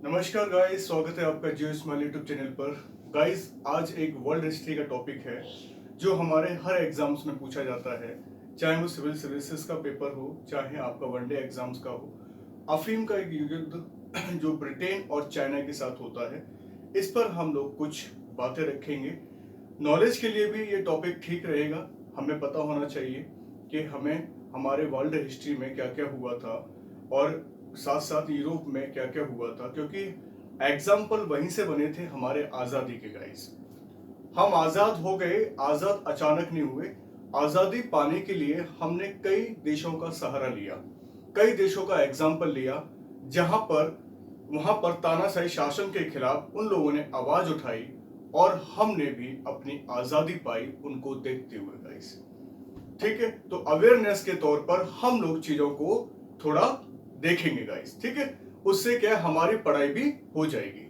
नमस्कार गाइस, स्वागत है आपका जियो स्माइल यूट्यूब चैनल पर। गाइस, आज एक वर्ल्ड हिस्ट्री का टॉपिक है जो हमारे हर एग्जाम्स में पूछा जाता है, चाहे वो सिविल सर्विसेज का पेपर हो, चाहे आपका वनडे एग्जाम्स का हो। अफीम का एक युद्ध जो ब्रिटेन और चाइना के साथ होता है, इस पर हम लोग कुछ बातें रखेंगे। नॉलेज के लिए भी ये टॉपिक ठीक रहेगा। हमें पता होना चाहिए कि हमें हमारे वर्ल्ड हिस्ट्री में क्या क्या हुआ था और साथ साथ यूरोप में क्या क्या हुआ था, क्योंकि एग्जाम्पल वहीं से बने थे हमारे आज़ादी के। गाइस, हम आज़ाद हो गए, आज़ाद अचानक नहीं हुए। आज़ादी पाने के लिए हमने कई देशों का सहारा लिया, कई देशों का एग्जाम्पल लिया, जहां पर वहां पर तानाशाही शासन के खिलाफ उन लोगों ने आवाज उठाई और हमने भी अपनी आज़ादी पाई उनको देखते हुए। गाइस, ठीक है, तो अवेयरनेस के तौर पर हम लोग चीजों को थोड़ा देखेंगे। गाइस, ठीक है, उससे क्या हमारी पढ़ाई भी हो जाएगी।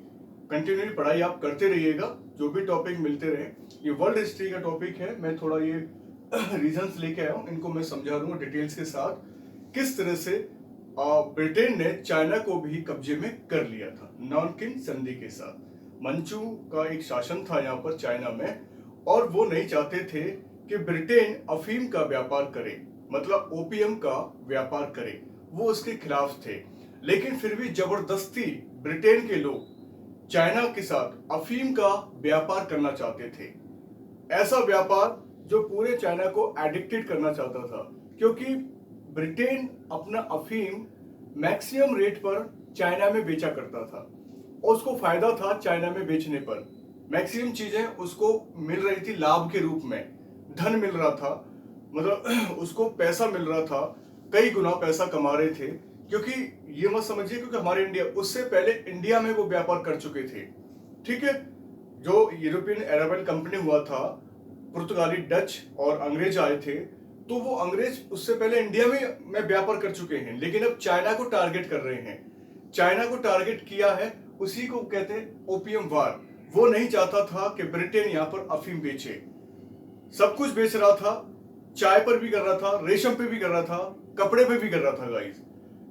कंटिन्यूली पढ़ाई आप करते रहिएगा, जो भी टॉपिक मिलते रहे। ये वर्ल्ड हिस्ट्री का टॉपिक है, मैं थोड़ा ये रीजंस लेके आया हूँ, इनको मैं समझा दूंगा डिटेल्स के साथ किस तरह से ब्रिटेन ने चाइना को भी कब्जे में कर लिया था नानकिन संधि के साथ। मंचू का एक शासन था यहाँ पर चाइना में, और वो नहीं चाहते थे कि ब्रिटेन अफीम का व्यापार करे, मतलब ओपीएम का व्यापार करे। वो उसके खिलाफ थे, लेकिन फिर भी जबरदस्ती ब्रिटेन के लोग चाइना के साथ अफीम का व्यापार करना चाहते थे। ऐसा व्यापार जो पूरे चाइना को एडिक्टेड करना चाहता था, क्योंकि ब्रिटेन अपना अफीम मैक्सिमम रेट पर चाइना में बेचा करता था और उसको फायदा था चाइना में बेचने पर। मैक्सिमम चीजें उसको मिल रही थी लाभ के रूप में, धन मिल रहा था, मतलब उसको पैसा मिल रहा था, कई गुना पैसा कमा रहे थे। क्योंकि ये मत समझिए क्योंकि हमारे इंडिया, उससे पहले इंडिया में वो व्यापार कर चुके थे। ठीक है, जो यूरोपियन अरेबियन कंपनी हुआ था, पुर्तगाली, डच और अंग्रेज आए थे, तो वो अंग्रेज उससे पहले इंडिया में व्यापार कर चुके हैं, लेकिन अब चाइना को टारगेट कर रहे हैं। चाइना को टारगेट किया है, उसी को कहते हैं ओपियम वार। वो नहीं चाहता था कि ब्रिटेन यहाँ पर अफीम बेचे। सब कुछ बेच रहा था, चाय पर भी कर रहा था, रेशम पे भी कर रहा था, कपड़े पे भी कर रहा था। गाइस,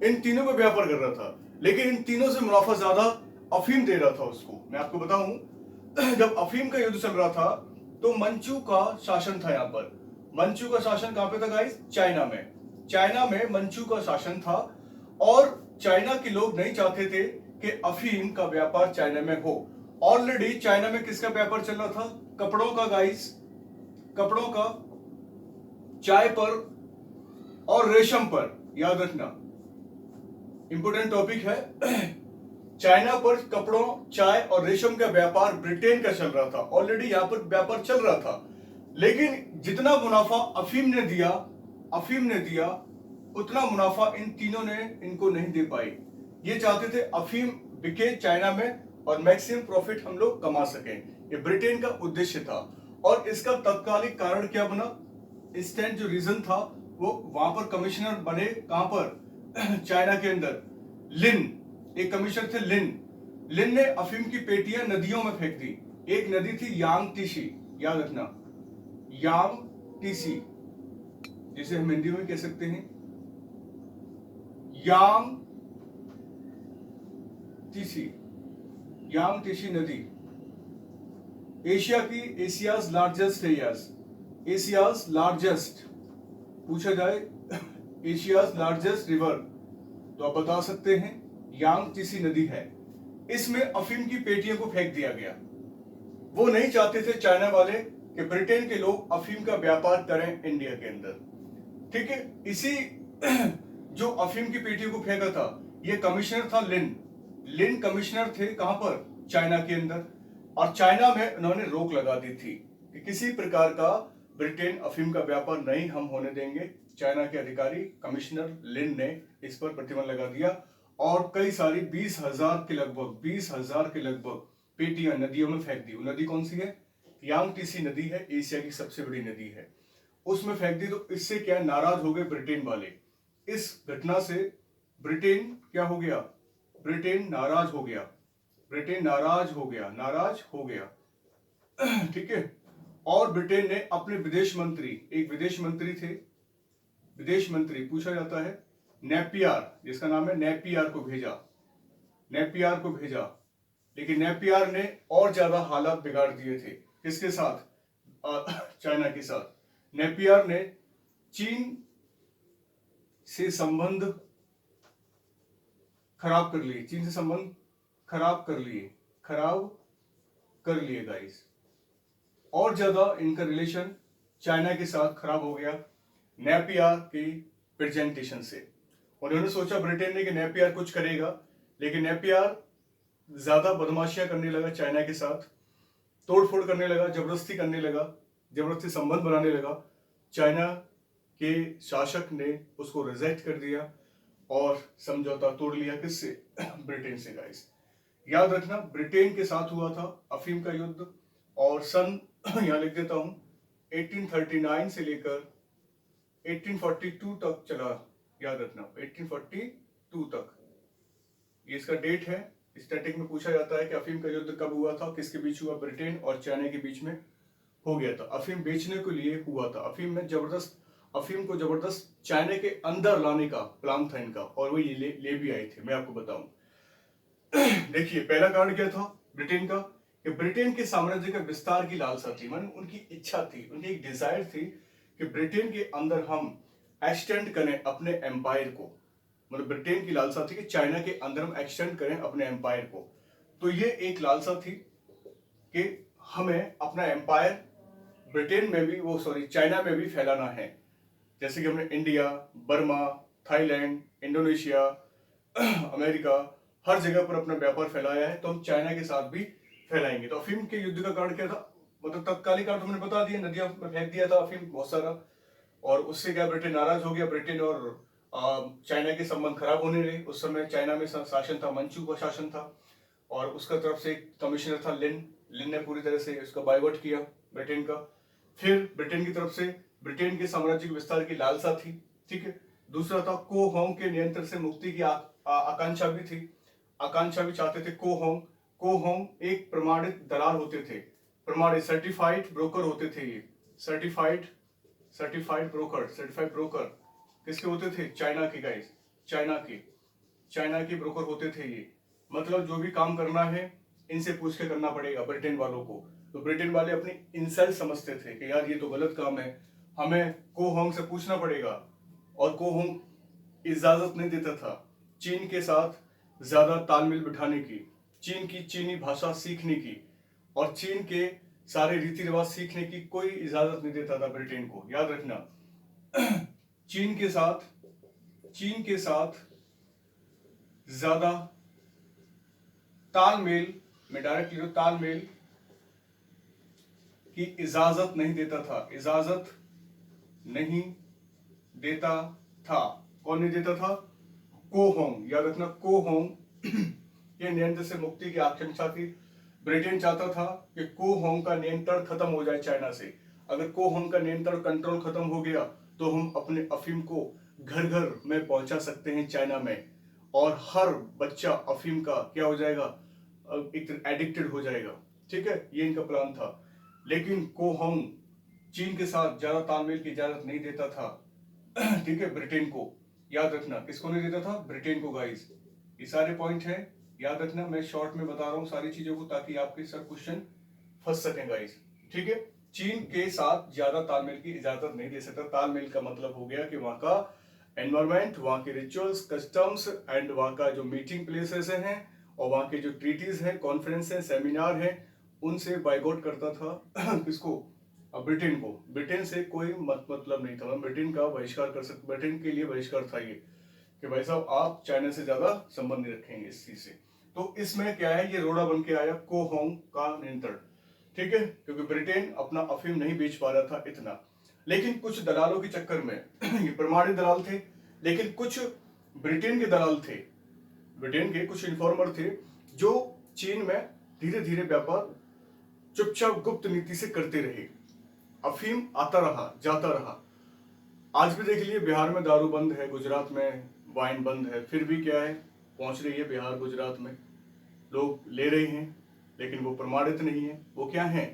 इन तीनों पे व्यापार कर रहा था, लेकिन इन तीनों से मुनाफा ज्यादा अफीम दे रहा था उसको। मैं आपको बताऊं, जब अफीम का युद्ध चल रहा था तो मंचू का शासन था यहाँ पर। मंचू का शासन कहां पे था गाइस? चाइना में। चाइना में मंचू का शासन था और चाइना के लोग नहीं चाहते थे कि अफीम का व्यापार चाइना में हो। ऑलरेडी चाइना में किसका व्यापार चल रहा था? कपड़ों का। गाइस, कपड़ों का, चाय पर और रेशम पर। याद रखना, इंपोर्टेंट टॉपिक है। चाइना पर कपड़ों, चाय और रेशम का व्यापार ब्रिटेन का चल रहा था। ऑलरेडी यहां पर व्यापार चल रहा था, लेकिन जितना मुनाफा अफीम ने दिया उतना मुनाफा इन तीनों ने इनको नहीं दे पाई। ये चाहते थे अफीम बिके चाइना में और मैक्सिमम प्रॉफिट हम लोग कमा सकें। ये ब्रिटेन का उद्देश्य था। और इसका तत्कालिक कारण क्या बना? इंस्टेंट जो रीजन था, वो वहां पर कमिश्नर बने, कहां पर? चाइना के अंदर लिन, एक कमिश्नर थे लिन। लिन ने अफीम की पेटियां नदियों में फेंक दी। एक नदी थी यांग टीसी, याद रखना, यांग टीसी, जिसे हम हिंदी में कह सकते हैं यांग टीसी। यांग टीसी नदी एशिया की, एशियाज लार्जेस्ट है। यस, एशियाज लार्जेस्ट पूछा जाए, एशियाज लार्जेस्ट रिवर, तो आप बता सकते हैं यांग टीसी नदी है। इसमें अफीम की पेटियों को फेंक दिया गया। वो नहीं चाहते थे चाइना वाले कि ब्रिटेन के लोग अफीम का व्यापार करें इंडिया के अंदर। ठीक है, इसी जो अफीम की पेटियों को फेंका था, ये कमिश्नर था लिन। लिन कमिश्नर थे कहां पर? चाइना के अंदर। और चाइना में उन्होंने रोक लगा दी थी कि किसी प्रकार का ब्रिटेन अफीम का व्यापार नहीं हम होने देंगे। चाइना के अधिकारी कमिश्नर लिन ने इस पर प्रतिबंध लगा दिया और कई सारी 20,000 के लगभग पेटियां नदियों में फेंक दी। वो नदी कौन सी है? यांग टीसी नदी है, एशिया की सबसे बड़ी नदी है, उसमें फेंक दी। तो इससे क्या नाराज हो गए ब्रिटेन वाले। इस घटना से ब्रिटेन क्या हो गया? ब्रिटेन नाराज हो गया, ब्रिटेन नाराज हो गया। ठीक है, और ब्रिटेन ने अपने विदेश मंत्री, एक विदेश मंत्री थे, विदेश मंत्री पूछा जाता है नेपियर, जिसका नाम है नेपियर, को भेजा। नेपियर को भेजा, लेकिन नेपियर ने और ज्यादा हालात बिगाड़ दिए थे। किसके साथ? चाइना के साथ। नेपियर ने चीन से संबंध खराब कर लिए, चीन से संबंध खराब कर लिए गाइस। और ज्यादा इनका रिलेशन चाइना के साथ खराब हो गया नेपियर की प्रेजेंटेशन से। उन्होंने सोचा ब्रिटेन ने कि नेपियर कुछ करेगा, लेकिन नेपियर ज्यादा बदमाशियां करने लगा चाइना के साथ, तोड़फोड़ करने लगा, जबरदस्ती करने लगा, जबरदस्ती संबंध बनाने लगा। चाइना के शासक ने उसको रिजेक्ट कर दिया और समझौता तोड़ लिया। किससे? ब्रिटेन से गाइस। याद रखना, ब्रिटेन के साथ हुआ था अफीम का युद्ध, और सन यहां लिख देता हूं 1839 से लेकर 1842 तक चला। याद रखना 1842 तक ये इसका डेट है। स्टैटिक में पूछा जाता है कि अफीम का युद्ध कब हुआ था, किसके बीच हुआ? ब्रिटेन और चाइना के बीच में हो गया था। अफीम बेचने के लिए हुआ था। अफीम को जबरदस्त चाइना के अंदर लाने का प्लान था इनका, और वो ये ले भी आए थे। मैं आपको बताऊं, देखिए पहला कारण क्या था ब्रिटेन का, कि ब्रिटेन के साम्राज्य का विस्तार की लालसा थी, माने उनकी इच्छा थी, उनकी एक डिजायर थी कि ब्रिटेन के अंदर हम एक्सटेंड करें अपने एम्पायर को। मतलब ब्रिटेन की लालसा थी कि चाइना के अंदर हम एक्सटेंड करें अपने एम्पायर को। तो ये एक लालसा थी कि हमें अपना एम्पायर ब्रिटेन में भी, चाइना में भी फैलाना है। जैसे कि हमने India, Burma, Thailand, Indonesia, America, हर जगह पर अपना व्यापार फैलाया है, तो हम चाइना के साथ भी फैलाएंगे। तो अफीम के युद्ध का कारण क्या था? मतलब तत्कालिक कारण हमने बता दिया, नदियों में फेंक दिया था अफीम बहुत सारा, और उससे क्या ब्रिटेन नाराज हो गया। ब्रिटेन और चाइना के संबंध खराब होने लगे। उस समय चाइना में शासन था, मंचू का शासन था, और उसका तरफ से एक कमिश्नर था लिन ने पूरी तरह से उसका बाइकआउट किया ब्रिटेन का। फिर ब्रिटेन की तरफ से ब्रिटेन के साम्राज्य के विस्तार की लालसा थी, ठीक है। दूसरा था को होंग के नियंत्रण से मुक्ति की आकांक्षा भी थी, आकांक्षा भी चाहते थे को होंग एक प्रमाणित दलाल होते थे, प्रमाणित सर्टिफाइड ब्रोकर होते थे। ये सर्टिफाइड ब्रोकर किसके होते थे? चाइना के गाइस, चाइना के ब्रोकर होते थे ये। मतलब जो भी काम करना है इनसे पूछ के करना पड़ेगा ब्रिटेन वालों को। तो ब्रिटेन वाले अपनी इंसल्ट समझते थे कि यार ये तो गलत काम है, हमें को होंग से पूछना पड़ेगा, और को होंग इजाजत नहीं देता था चीन के साथ ज्यादा तालमेल बिठाने की, चीन की चीनी भाषा सीखने की, और चीन के सारे रीति रिवाज सीखने की कोई इजाजत नहीं देता था ब्रिटेन को। याद रखना, चीन के साथ ज्यादा तालमेल में डायरेक्टली तालमेल की इजाजत नहीं देता था। कौन नहीं देता था? को होंग। याद रखना, को होंग के नियंत्रण से मुक्ति की आकांक्षा थी। ब्रिटेन चाहता था कि को होंग का नियंत्रण खत्म हो जाए चाइना से। अगर को होंग का नियंत्रण कंट्रोल खत्म हो गया तो हम अपने अफीम को घर घर में पहुंचा सकते हैं चाइना में, और हर बच्चा अफीम का क्या हो जाएगा? एक एडिक्टेड हो जाएगा, ठीक है। ये इनका प्लान था। लेकिन को होंग चीन के साथ ज्यादा तालमेल की इजाजत नहीं देता था, ठीक है, ब्रिटेन को। याद रखना, किसको नहीं देता था? ब्रिटेन को गाइस। ये सारे पॉइंट है, याद रखना। मैं शॉर्ट में बता रहा हूँ सारी चीजों को, ताकि आपके सब क्वेश्चन फंस सकें गाइस, ठीक है। चीन के साथ ज्यादा तालमेल की इजाजत नहीं दे सकता। तालमेल का मतलब हो गया कि वहां का एनवायरमेंट, वहां के रिचुअल्स, कस्टम्स एंड वहां का जो मीटिंग प्लेसेस हैं, और वहां के जो ट्रीटीज हैं, कॉन्फ्रेंस है, सेमिनार है, उनसे बाइकआउट करता था किसको? ब्रिटेन को। ब्रिटेन से कोई मतलब नहीं था, ब्रिटेन का बहिष्कार कर सकते, ब्रिटेन के लिए बहिष्कार था ये कि भाई साहब आप चाइना से ज्यादा संबंध नहीं रखेंगे इस चीज से। तो इसमें क्या है, ये रोड़ा बन के आया को होंग का नियंत्रण, ठीक है, क्योंकि ब्रिटेन अपना अफीम नहीं बेच पा रहा था इतना। लेकिन कुछ दलालों के चक्कर में ये प्रमाणित दलाल थे, लेकिन कुछ ब्रिटेन के दलाल थे, ब्रिटेन के कुछ इन्फॉर्मर थे जो चीन में धीरे धीरे व्यापार चुपचाप गुप्त नीति से करते रहे। अफीम आता रहा, जाता रहा। आज भी देख लिए बिहार में दारू बंद है, गुजरात में वाइन बंद है, फिर भी क्या है, पहुंच रही है बिहार गुजरात में, लोग ले रहे हैं, लेकिन वो प्रमाणित नहीं है। वो क्या है?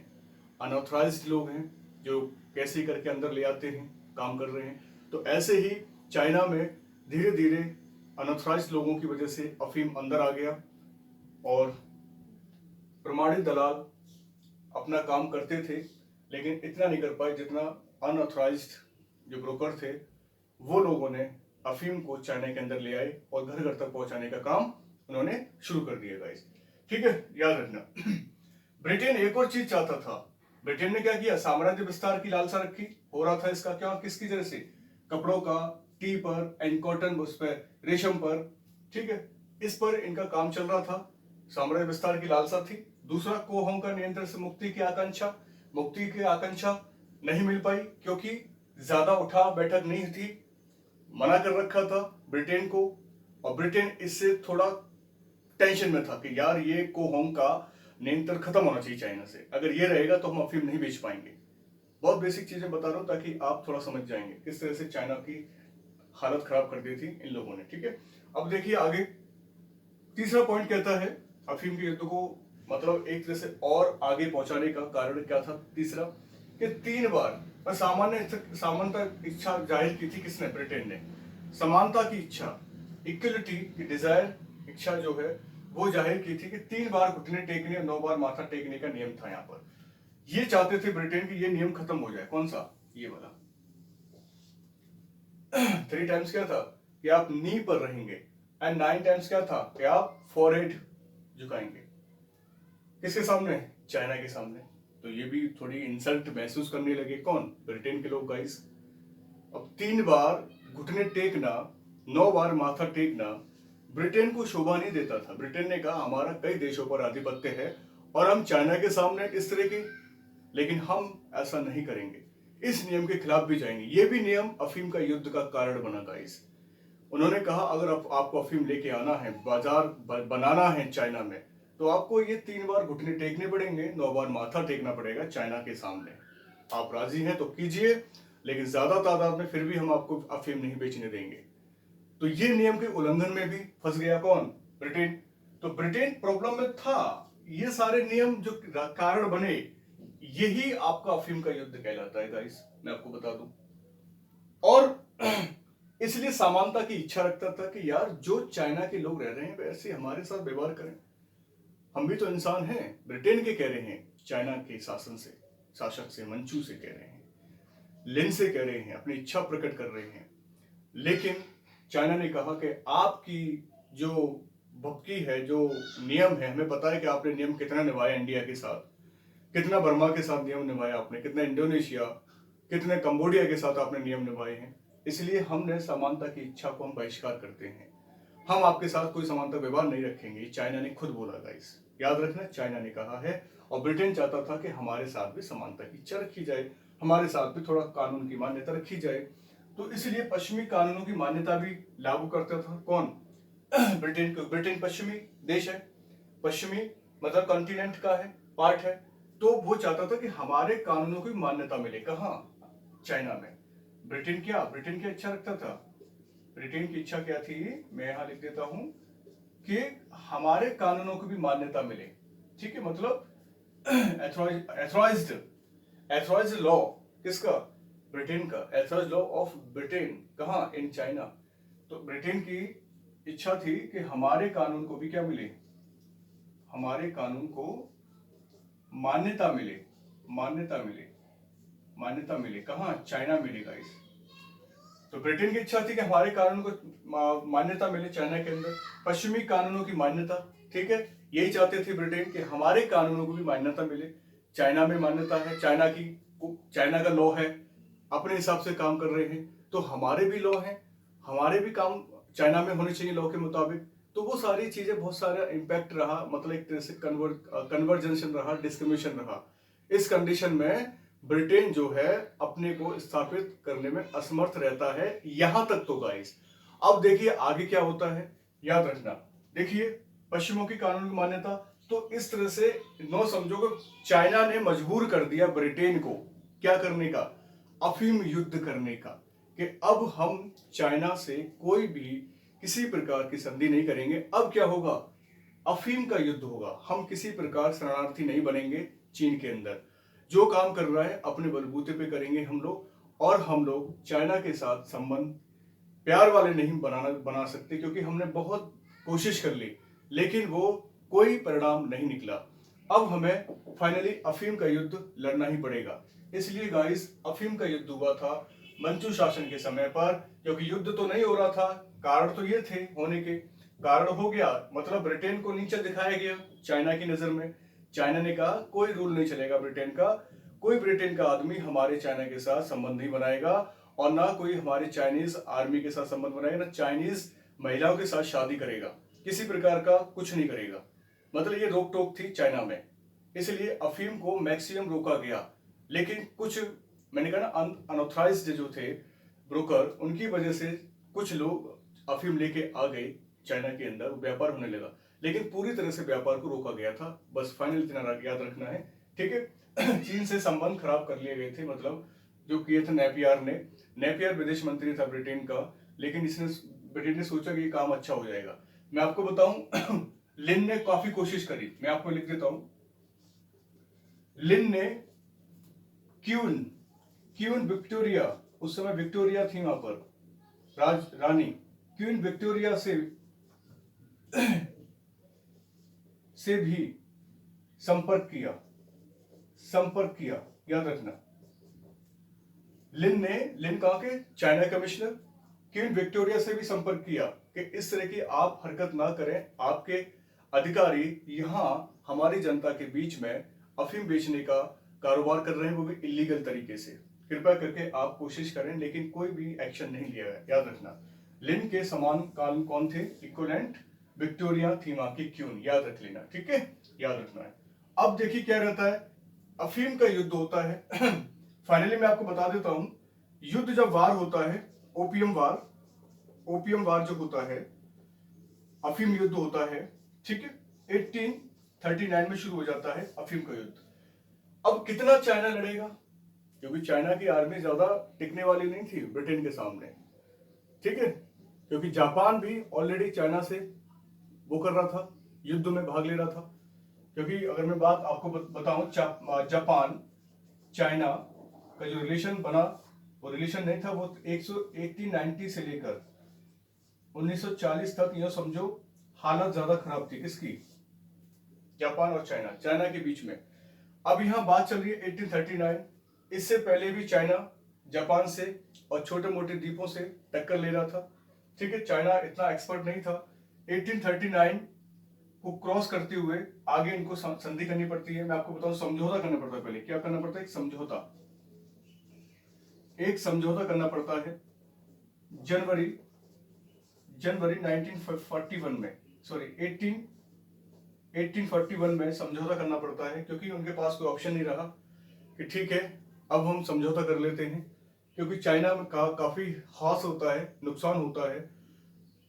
अनऑथराइज्ड लोग हैं, जो कैसे करके अंदर ले आते हैं, काम कर रहे हैं। तो ऐसे ही चाइना में धीरे धीरे अनऑथराइज्ड लोगों की वजह से अफीम अंदर आ गया, और प्रमाणित दलाल अपना काम करते थे, लेकिन इतना नहीं कर पाए जितना अनऑथराइज्ड जो ब्रोकर थे वो लोगों ने अफीम को चाइना के अंदर ले आए और घर घर तक पहुंचाने का काम उन्होंने शुरू कर दिया गाइस। ठीक है, याद रखना। ब्रिटेन एक और चीज चाहता था। ब्रिटेन ने क्या किया, साम्राज्य विस्तार की लालसा रखी। हो रहा था इसका क्या, किसकी वजह से, कपड़ों का, टी पर एंड कॉटन, उस पर रेशम पर, ठीक है, इस पर इनका काम चल रहा था। साम्राज्य विस्तार की लालसा थी। दूसरा, कोहोंग का नियंत्रण से मुक्ति की आकांक्षा। मुक्ति की आकांक्षा नहीं मिल पाई क्योंकि ज्यादा उठा बैठक नहीं थी, मना कर रखा था ब्रिटेन को, और ब्रिटेन इससे थोड़ा टेंशन में था कि यार ये कोहोंग का नियंत्रण खत्म होना चाहिए चाइना से, अगर ये रहेगा तो हम अफीम नहीं बेच पाएंगे। बहुत बेसिक चीजें बता रहा हूं ताकि आप थोड़ा समझ जाएंगे किस तरह से चाइना की हालत खराब कर दी थी इन लोगों ने। ठीक है, अब देखिए आगे तीसरा पॉइंट कहता है अफीम के युद्ध को मतलब एक तरह से और आगे पहुंचाने का कारण क्या था। तीसरा, कि 3 बार समानता इच्छा जाहिर की थी किसने, ब्रिटेन ने। समानता की इच्छा, इक्वलिटी की डिजायर, इच्छा जो है वो जाहिर की थी कि 3 बार घुटने टेकने, 9 बार माथा टेकने का नियम था यहाँ पर। ये चाहते थे ब्रिटेन की ये नियम खत्म हो जाए। कौन सा, ये वाला 3 टाइम्स क्या था कि आप नी पर रहेंगे, एंड 9 टाइम्स क्या था कि आप फॉरहेड झुकाएंगे। किसके सामने, चाइना के सामने। तो ये भी थोड़ी इंसल्ट महसूस करने लगे कौन, ब्रिटेन के लोग गाइस। अब 3 बार घुटने टेकना, 9 बार माथा टेकना ब्रिटेन को शोभा नहीं देता था। ब्रिटेन ने कहा हमारा कई देशों पर आधिपत्य है और हम चाइना के सामने इस तरह के, लेकिन हम ऐसा नहीं करेंगे, इस नियम के खिलाफ भी जाएंगे। ये भी नियम अफीम का युद्ध का कारण बना गाइस। उन्होंने कहा अगर आपको अफीम लेके आना है, बाजार बनाना है चाइना में, तो आपको ये 3 बार घुटने टेकने पड़ेंगे, 9 बार माथा टेकना पड़ेगा चाइना के सामने। आप राजी हैं तो कीजिए, लेकिन ज्यादा तादाद में फिर भी हम आपको अफीम नहीं बेचने देंगे। तो ये नियम के उल्लंघन में भी फंस गया कौन, ब्रिटेन। तो ब्रिटेन प्रॉब्लम में था। ये सारे नियम जो कारण बने, यही आपका अफीम का युद्ध कहलाता है गाइस, मैं आपको बता दूं। और इसलिए समानता की इच्छा रखता था कि यार जो चाइना के लोग रह रहे हैं वैसे हमारे साथ व्यवहार करें, हम भी तो इंसान हैं। ब्रिटेन के कह रहे हैं, चाइना के शासक से, मंचू से कह रहे हैं, लिन से कह रहे हैं, अपनी इच्छा प्रकट कर रहे हैं। लेकिन चाइना ने कहा कि आपकी जो भपकी है, जो नियम है, हमें पता है कि आपने नियम कितना निभाया इंडिया के साथ, कितना बर्मा के साथ नियम निभाया आपने, कितना इंडोनेशिया, कितने कंबोडिया के साथ आपने नियम निभाए हैं, इसलिए हमने समानता की इच्छा को हम बहिष्कार करते हैं, हम आपके साथ कोई समानता व्यवहार नहीं रखेंगे। चाइना ने खुद बोला गाइस, याद रखना, चाइना ने कहा है। और ब्रिटेन चाहता था कि हमारे साथ भी समानता की इच्छा रखी जाए, हमारे साथ भी थोड़ा कानून की मान्यता रखी जाए। तो इसलिए पश्चिमी कानूनों की मान्यता भी लागू करता था कौन, ब्रिटेन को। ब्रिटेन पश्चिमी देश है, पश्चिमी मतलब कॉन्टिनेंट का है, पार्ट है, तो वो चाहता था कि हमारे कानूनों की मान्यता मिले। कहाँ, चाइना में। ब्रिटेन की इच्छा रखता था। ब्रिटेन की इच्छा क्या थी, मैं यहां लिख देता हूं कि हमारे कानूनों को भी मान्यता मिले। ठीक है, मतलब एथोराइज्ड लॉ किसका, ब्रिटेन का, एथोराइज्ड लॉ ऑफ ब्रिटेन। कहाँ, इन चाइना। तो ब्रिटेन की इच्छा थी कि हमारे कानून को भी क्या मिले, हमारे कानून को मान्यता मिले, मान्यता मिले। कहाँ, चाइना मिलेगा इस। तो ब्रिटेन की इच्छा थी कि हमारे कानून को मान्यता मिले चाइना के अंदर, पश्चिमी कानूनों की मान्यता। ठीक है, यही चाहते थे ब्रिटेन कि हमारे कानूनों को भी मान्यता मिले। चाइना में मान्यता है, चाइना का लॉ है, अपने हिसाब से काम कर रहे हैं, तो हमारे भी लॉ हैं, हमारे भी काम चाइना में होने चाहिए लॉ के मुताबिक। तो वो सारी चीजें, बहुत सारा इम्पैक्ट रहा, मतलब एक तरह से कन्वर्जेंशन रहा, डिस्क्रिमिनेशन रहा। इस कंडीशन में ब्रिटेन जो है अपने को स्थापित करने में असमर्थ रहता है, यहां तक तो गाइस। अब देखिए आगे क्या होता है, याद रखना। देखिए पश्चिमों की कानून की मान्यता, तो इस तरह से नो समझो कि चाइना ने मजबूर कर दिया ब्रिटेन को क्या करने का, अफीम युद्ध करने का, कि अब हम चाइना से कोई भी किसी प्रकार की संधि नहीं करेंगे। अब क्या होगा, अफीम का युद्ध होगा। हम किसी प्रकार शरणार्थी नहीं बनेंगे चीन के अंदर, जो काम कर रहा है अपने बलबूते पे करेंगे हम लोग। और हम लोग चाइना के साथ संबंध प्यार वाले नहीं बना सकते, क्योंकि हमने बहुत कोशिश कर ली, लेकिन वो कोई परिणाम नहीं निकला। अब हमें फाइनली अफीम का युद्ध लड़ना ही पड़ेगा। इसलिए गाइस अफीम का युद्ध हुआ था मंचू शासन के समय पर, क्योंकि युद्ध तो नहीं हो रहा था, कारण तो ये थे होने के, कारण हो गया मतलब ब्रिटेन को नीचे दिखाया गया चाइना की नजर में। चाइना ने कहा कोई रूल नहीं चलेगा ब्रिटेन का, कोई ब्रिटेन का आदमी हमारे चाइना के साथ संबंध नहीं बनाएगा और ना कोई हमारे चाइनीज आर्मी के साथ संबंध बनाएगा, ना चाइनीज महिलाओं के साथ शादी करेगा, किसी प्रकार का कुछ नहीं करेगा। मतलब ये रोक टोक थी चाइना में, इसलिए अफीम को मैक्सिमम रोका गया। लेकिन कुछ मैंने कहा ना अनऑथराइज्ड जो थे ब्रोकर, उनकी वजह से कुछ लोग अफीम लेके आ गए चाइना के अंदर, व्यापार होने लगा, लेकिन पूरी तरह से व्यापार को रोका गया था। बस फाइनल इतना याद रखना है, ठीक है। चीन से संबंध खराब कर लिए गए थे, मतलब जो किए थे नेपियर ने। नेपियर विदेश मंत्री था ब्रिटेन का, लेकिन ब्रिटेन ने सोचा कि ये काम अच्छा हो जाएगा। मैं आपको बताऊं लिन ने काफी कोशिश करी, मैं आपको लिख देता हूं। लिन ने क्वीन विक्टोरिया, उस समय विक्टोरिया थी वहां पर रानी, क्वीन विक्टोरिया से भी संपर्क किया, याद रखना। लिन कहा के चाइना कमिश्नर क्वीन विक्टोरिया से भी संपर्क किया कि इस तरह की आप हरकत ना करें, आपके अधिकारी यहाँ हमारी जनता के बीच में अफीम बेचने का कारोबार कर रहे हैं, वो भी इलीगल तरीके से, कृपया करके आप कोशिश करें। लेकिन कोई भी एक्शन नहीं लिया गया, याद रखना। लिन के समान काल कौन थे, इक्वलेंट विक्टोरिया थी वहां की क्वीन, याद रख लेना, ठीक है, याद रखना है। अब देखिए क्या रहता है, अफीम का युद्ध होता है। फाइनली मैं आपको बता देता हूं, युद्ध जब वार होता है, ओपियम वार जो होता है, अफीम युद्ध होता है, ठीक है, 1839 में शुरू हो जाता है अफीम का युद्ध। अब कितना चाइना लड़ेगा, क्योंकि चाइना की आर्मी ज्यादा टिकने वाली नहीं थी ब्रिटेन के सामने, ठीक है, क्योंकि जापान भी ऑलरेडी चाइना से वो कर रहा था, युद्ध में भाग ले रहा था। क्योंकि अगर मैं बात आपको बताऊं, जापान चाइना का जो रिलेशन बना, वो रिलेशन नहीं था, वो 1890 से लेकर 1940 तक, यह समझो हालत ज्यादा खराब थी, किसकी, जापान और चाइना के बीच में। अब यहां बात चल रही है 1839, इससे पहले भी चाइना जापान से और छोटे मोटे द्वीपों से टक्कर ले रहा था, ठीक है। चाइना इतना एक्सपर्ट नहीं था। 1839 को क्रॉस करते हुए आगे इनको संधि करनी पड़ती है। मैं आपको बताऊं, समझौता करना पड़ता है। पहले क्या करना पड़ता है, एक समझौता करना पड़ता है जनवरी 1941 में, सॉरी 1841 में समझौता करना पड़ता है, क्योंकि उनके पास कोई ऑप्शन नहीं रहा कि ठीक है अब हम समझौता कर लेते हैं, क्योंकि चाइना में काफी हास होता है, नुकसान होता है।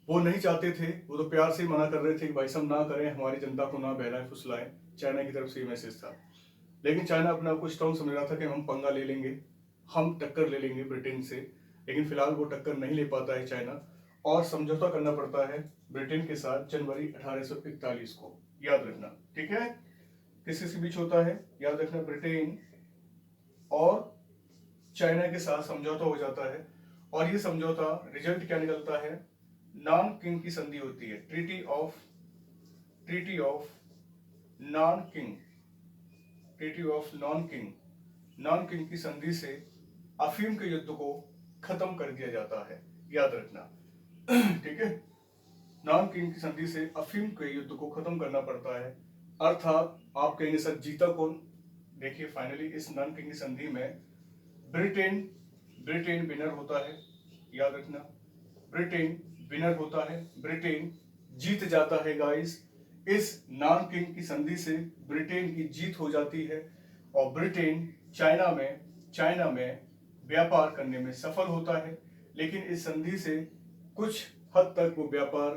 वो नहीं चाहते थे, वो तो प्यार से ही मना कर रहे थे कि भाई सब ना करें, हमारी जनता को ना बहलाएं फुसलाएं। चाइना की तरफ से ये मैसेज था, लेकिन चाइना अपने आप को स्ट्रॉन्ग समझ रहा था कि हम पंगा ले लेंगे, हम टक्कर ले लेंगे ब्रिटेन से। लेकिन फिलहाल वो टक्कर नहीं ले पाता है चाइना, और समझौता करना पड़ता है ब्रिटेन के साथ जनवरी 1841 को, याद रखना, ठीक है। किसके बीच होता है, याद रखना, ब्रिटेन और चाइना के साथ समझौता हो जाता है। और ये समझौता रिजल्ट क्या निकलता है, नॉन किंग की संधि होती है, ट्रीटी ऑफ नॉन किंग की संधि से अफीम के युद्ध को खत्म कर दिया जाता है, याद रखना, ठीक है। नॉन किंग की संधि से अफीम के युद्ध को खत्म करना पड़ता है, अर्थात आप कहेंगे सर जीता कौन। देखिए फाइनली इस नॉन किंग की संधि में ब्रिटेन विनर होता है, याद रखना, ब्रिटेन विनर होता है, ब्रिटेन जीत जाता है गाइस। इस नॉन किंग की संधि से ब्रिटेन की जीत हो जाती है और ब्रिटेन चाइना में व्यापार करने में सफल होता है। लेकिन इस संधि से कुछ हद तक वो व्यापार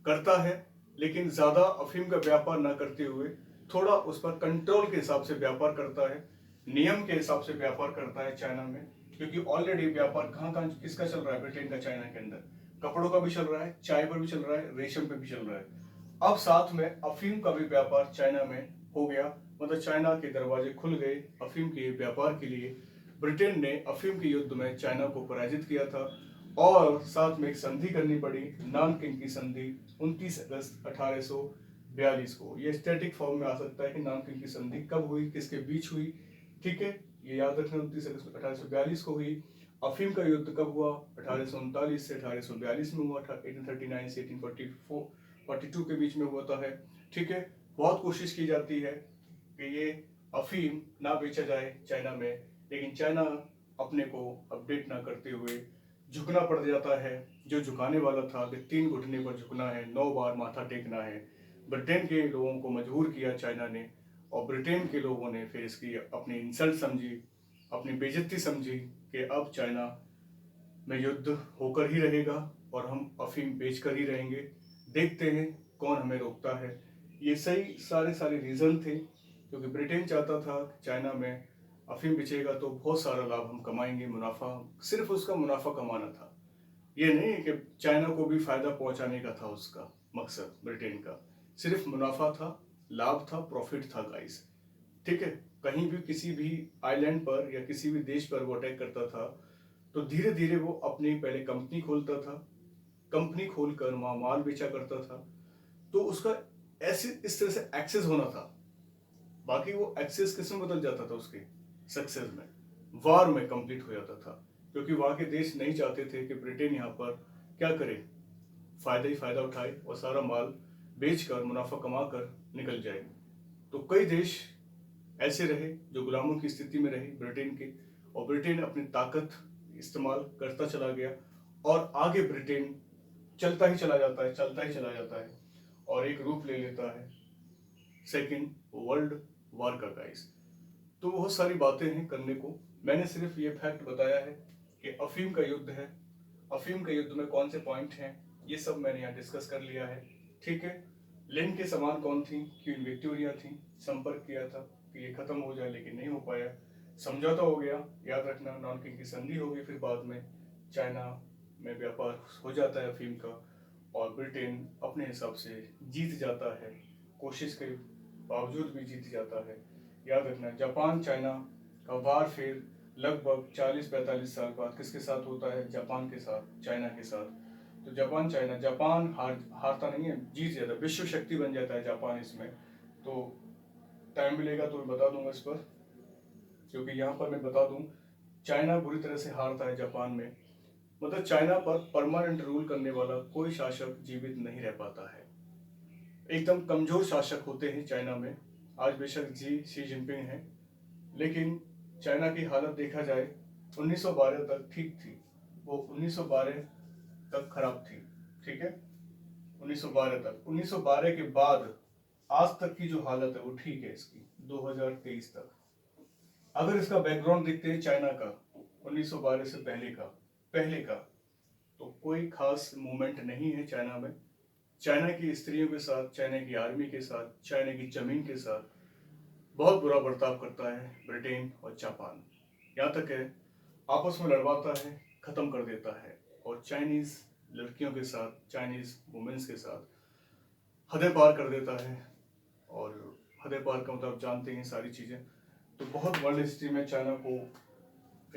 करता है, लेकिन ज्यादा अफीम का व्यापार ना करते हुए थोड़ा उस पर कंट्रोल के हिसाब से व्यापार करता है, नियम के हिसाब से व्यापार करता है चाइना में। क्योंकि ऑलरेडी व्यापार कहाँ किसका चल रहा है ब्रिटेन का चाइना के अंदर, कपड़ों का भी चल रहा है, चाय पर भी चल रहा है, रेशम पे भी चल रहा है। अब साथ में अफीम का भी व्यापार चाइना में हो गया, मतलब चाइना के दरवाजे खुल गए अफीम के व्यापार के लिए। ब्रिटेन ने अफीम के युद्ध में चाइना को पराजित किया था और साथ में एक संधि करनी पड़ी, नॉन किंग की संधि 29 अगस्त 42 को। ये स्टैटिक फॉर्म में आ सकता है कि नानकिंग की संधि कब हुई, किसके बीच हुई, ठीक है। ये याद रखना 29 अगस्त 1842 को हुई। अफीम का युद्ध कब हुआ, 1839 से 1842 में हुआ था। 1839 से 1842 के बीच में हुआ है, ठीक है। बहुत कोशिश की जाती है कि ये अफीम ना बेचा जाए चाइना में, लेकिन चाइना अपने को अपडेट ना करते हुए झुकना पड़ जाता है। जो झुकाने वाला था कि 3 घुटने पर झुकना है, 9 बार माथा टेकना है। ब्रिटेन के लोगों को मजबूर किया चाइना ने, और ब्रिटेन के लोगों ने फिर इसकी अपनी इंसल्ट समझी, अपनी बेइज्जती समझी कि अब चाइना में युद्ध होकर ही रहेगा और हम अफीम बेच कर ही रहेंगे, देखते हैं कौन हमें रोकता है। ये सही सारे रीज़न थे, क्योंकि ब्रिटेन चाहता था कि चाइना में अफीम बेचेगा तो बहुत सारा लाभ हम कमाएंगे, मुनाफा, सिर्फ उसका मुनाफा कमाना था। ये नहीं कि चाइना को भी फायदा पहुंचाने का था उसका मकसद, ब्रिटेन का सिर्फ मुनाफा था, लाभ था, प्रॉफिट था गाइस, ठीक है। कहीं भी किसी भी आइलैंड पर या किसी भी देश पर वो अटैक करता था तो धीरे धीरे वो अपनी पहले कंपनी खोलता था, कंपनी खोलकर वहां माल बेचा करता था, तो उसका ऐसे इस तरह से एक्सेस होना था। बाकी वो एक्सेस किस में बदल जाता था, उसके सक्सेस में, वार में कंप्लीट हो जाता था, क्योंकि वहां के देश नहीं चाहते थे कि ब्रिटेन यहाँ पर क्या करे, फायदा ही फायदा उठाए और सारा माल बेचकर मुनाफा कमाकर निकल जाए। तो कई देश ऐसे रहे जो गुलामों की स्थिति में रहे ब्रिटेन के, और ब्रिटेन अपनी ताकत इस्तेमाल करता चला गया और आगे ब्रिटेन चलता ही चला जाता है, चलता ही चला जाता है, और एक रूप ले लेता है सेकेंड वर्ल्ड वॉर का गाइस। तो बहुत सारी बातें हैं करने को, मैंने सिर्फ ये फैक्ट बताया है कि अफीम का युद्ध है, अफीम के युद्ध में कौन से पॉइंट हैं, ये सब मैंने यहाँ डिस्कस कर लिया है, ठीक है। लिन के समान कौन थी, क्वीन विक्टोरिया थी, संपर्क किया था कि ये खत्म हो जाए, लेकिन नहीं हो पाया, समझौता हो गया, याद रखना, नानकिंग की संधि हो गई, फिर बाद में चाइना में व्यापार हो जाता है अफीम का, और ब्रिटेन अपने हिसाब से जीत जाता है, कोशिश के बावजूद भी जीत जाता है। याद रखना, जापान चाइना का वार फिर लगभग 40-45 साल बाद किसके साथ होता है, जापान के साथ, चाइना के साथ। तो जापान चाइना, जापान हारता नहीं है, जीत जाता है, विश्व शक्ति बन जाता है जापान इसमें। तो टाइम मिलेगा तो मैं बता दूंगा इस पर, क्योंकि यहाँ पर मैं बता दूं, चाइना बुरी तरह से हारता है जापान में, मतलब चाइना पर परमानेंट रूल करने वाला कोई शासक जीवित नहीं रह पाता है, एकदम कमजोर शासक होते हैं चाइना में। आज बेशक शी जिनपिंग है, लेकिन चाइना की हालत देखा जाए 1912 तक ठीक थी, वो 1912 तक खराब थी, ठीक है। 1912 तक, 1912 के बाद आज तक की जो हालत है वो ठीक है इसकी, 2023 तक। अगर इसका बैकग्राउंड देखते हैं चाइना का 1912 से पहले का, तो कोई खास मूवमेंट नहीं है चाइना में। चाइना की स्त्रियों के साथ, चाइना की आर्मी के साथ, चाइना की जमीन के साथ बहुत बुरा बर्ताव करता है ब्रिटेन और जापान, यहाँ तक है आपस में लड़वाता है, खत्म कर देता है, और चाइनीज लड़कियों के साथ, चाइनीज वुमेन्स के साथ हदें पार कर देता है। और हदें पार का मतलब जानते हैं सारी चीज़ें। तो बहुत वर्ल्ड हिस्ट्री में चाइना को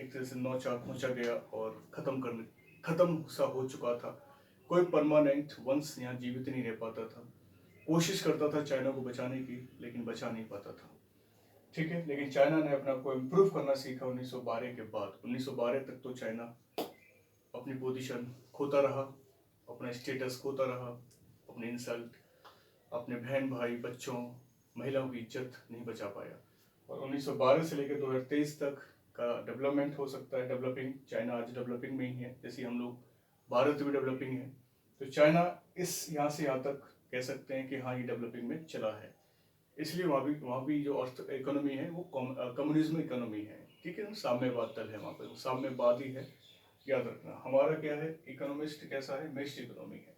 एक तरह से नौचा पहुंचा गया और खत्म सा हो चुका था। कोई परमानेंट वंश यहाँ जीवित नहीं रह पाता था, कोशिश करता था चाइना को बचाने की, लेकिन बचा नहीं पाता था, ठीक है। लेकिन चाइना ने अपना को इम्प्रूव करना सीखा 1912 के बाद। 1912 तक तो चाइना अपनी पोजीशन खोता रहा, अपना स्टेटस खोता रहा, अपनी इंसल्ट, अपने बहन भाई बच्चों महिलाओं की इज्जत नहीं बचा पाया। और 1912 से लेकर 2023 तक का डेवलपमेंट हो सकता है, डेवलपिंग, चाइना आज डेवलपिंग में ही है, जैसे हम लोग भारत भी डेवलपिंग है। तो चाइना इस यहाँ से यहाँ तक कह सकते हैं कि हाँ ये डेवलपिंग में चला है, इसलिए वहाँ भी जो अर्थ इकोनॉमी है वो कम्युनिज्म इकोनॉमी है, ठीक है, साम्यवाद दल है वहाँ पर, साम्यवादी है। याद रखना हमारा क्या है, इकोनॉमिस्ट कैसा है, मिक्स्ड इकोनॉमी है।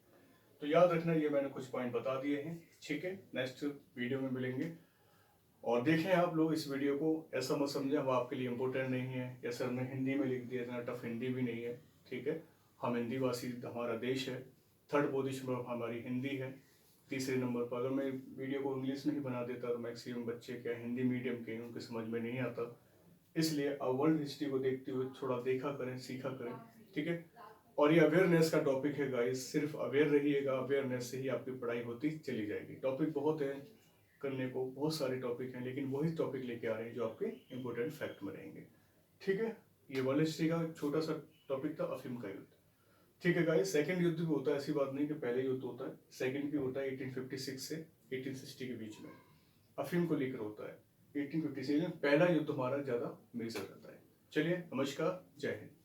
तो याद रखना, ये मैंने कुछ पॉइंट बता दिए हैं, ठीक है। नेक्स्ट वीडियो में मिलेंगे, और देखें आप लोग इस वीडियो को, ऐसा मत समझें वो आपके लिए इम्पोर्टेंट नहीं है, या सर ने हिंदी में लिख दिया, इतना टफ हिंदी भी नहीं है, ठीक है। हम हिंदी वासी, हमारा देश है, थर्ड पोजीशन पर हमारी हिंदी है, तीसरे नंबर पर। अगर मैं वीडियो को इंग्लिश में ही बना देता तो मैक्सिमम बच्चे क्या हिंदी मीडियम के, उनके समझ में नहीं आता। इसलिए अब वर्ल्ड हिस्ट्री को देखते हुए थोड़ा देखा करें, सीखा करें, ठीक है। और ये अवेयरनेस का टॉपिक है गाइस, सिर्फ अवेयर रहिएगा, अवेयरनेस से ही आपकी पढ़ाई होती चली जाएगी। टॉपिक बहुत है करने को, बहुत सारे टॉपिक हैं, लेकिन वही टॉपिक लेके आ रहे हैं जो आपके इंपॉर्टेंट फैक्ट में रहेंगे। ठीक है, ये वर्ल्ड हिस्ट्री का छोटा सा टॉपिक था, अफीम का युद्ध। ठीक है गाइस, सेकंड युद्ध भी होता है, ऐसी बात नहीं कि पहले युद्ध होता है, सेकंड भी होता है 1856 से 1860 के बीच में, अफीम को लेकर होता है। 1856 में पहला युद्ध हमारा ज्यादा मेजर रहता है। चलिए, नमस्कार, जय हिंद।